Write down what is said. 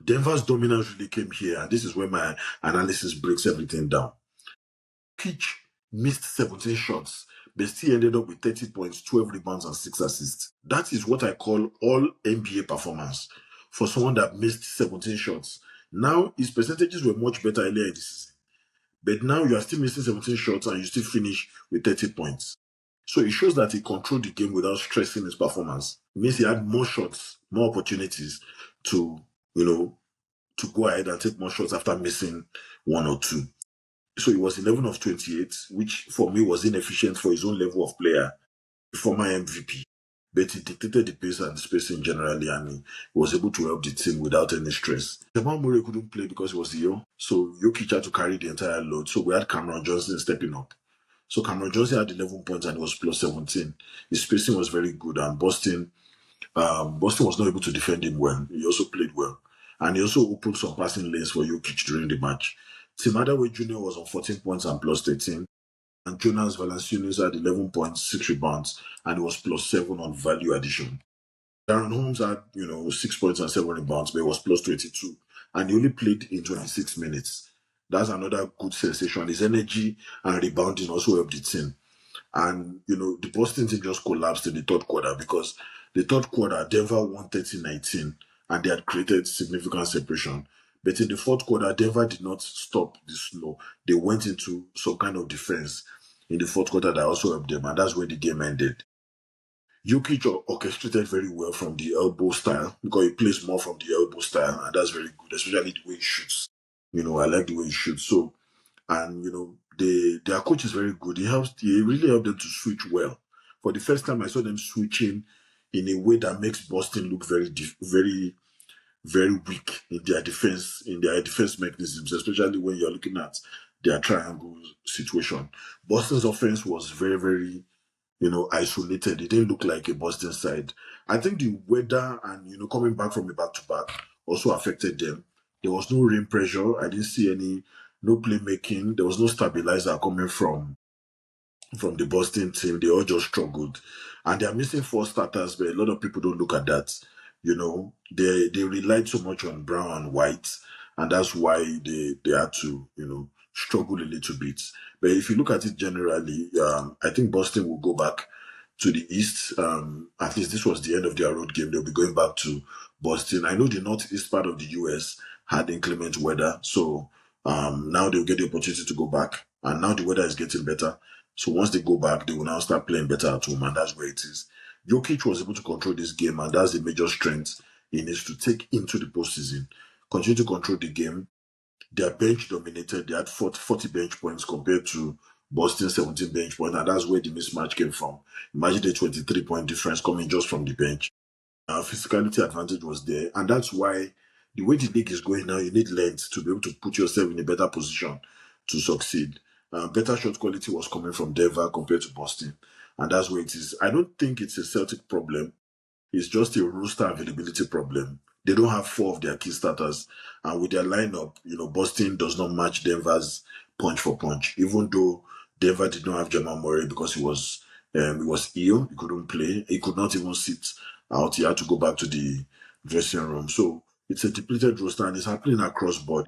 Denver's dominance really came here, and this is where my analysis breaks everything down. Pitch missed 17 shots, but still ended up with 30 points, 12 rebounds, and 6 assists. That is what I call all NBA performance for someone that missed 17 shots. Now, his percentages were much better earlier in the season, but now you are still missing 17 shots and you still finish with 30 points. So it shows that he controlled the game without stressing his performance. It means he had more shots, more opportunities to, to go ahead and take more shots after missing one or two. So he was 11 of 28, which for me was inefficient for his own level of player, the former MVP. But he dictated the pace and the spacing generally, and he was able to help the team without any stress. Jamal Murray couldn't play because he was ill, so Jokic had to carry the entire load. So we had Cameron Johnson stepping up. So Cameron Johnson had 11 points and he was plus 17. His spacing was very good, and Boston was not able to defend him well. He also played well. And he also opened some passing lanes for Jokic during the match. Tim Hardaway Jr. was on 14 points and plus 13. And Jonas Valanciunas had 11 points, 6 rebounds, and he was plus 7 on value addition. Darren Holmes had, 6 points and 7 rebounds, but he was plus 22. And he only played in 26 minutes. That's another good sensation. His energy and rebounding also helped the team. And, the Boston team just collapsed in the third quarter because the third quarter, Denver won 30-19, and they had created significant separation. But in the fourth quarter, Denver did not stop the slow. They went into some kind of defense in the fourth quarter that also helped them, and that's where the game ended. Jokic orchestrated very well from the elbow style because he plays more from the elbow style, and that's very good, especially the way he shoots. I like the way he shoots. So, and their coach is very good. He really helped them to switch well. For the first time, I saw them switching in a way that makes Boston look very, very, very weak in their defense mechanisms, especially when you're looking at their triangle situation. Boston's offense was very, very, isolated. It didn't look like a Boston side. I think the weather and, coming back from a back-to-back also affected them. There was no rain pressure. I didn't see no playmaking. There was no stabilizer coming from the Boston team. They all just struggled. And they are missing 4 starters, but a lot of people don't look at that. They relied so much on Brown and White, and that's why they had to, struggle a little bit. But if you look at it generally, I think Boston will go back to the East. At least this was the end of their road game. They'll be going back to Boston. I know the northeast part of the US had inclement weather, so now they'll get the opportunity to go back. And now the weather is getting better. So once they go back, they will now start playing better at home, and that's where it is. Jokic was able to control this game, and that's the major strength he needs to take into the postseason. Continue to control the game. Their bench dominated. They had 40 bench points compared to Boston 17 bench points, and that's where the mismatch came from. Imagine the 23-point difference coming just from the bench. Physicality advantage was there, and that's why the way the league is going now, you need length to be able to put yourself in a better position to succeed. Better shot quality was coming from Denver compared to Boston, and that's where it is. I don't think it's a Celtic problem. It's just a roster availability problem. They don't have 4 of their key starters, and with their lineup, Boston does not match Denver's punch for punch. Even though Denver did not have Jamal Murray because he was ill, he couldn't play, he could not even sit out. He had to go back to the dressing room. So it's a depleted roster, and it's happening across board.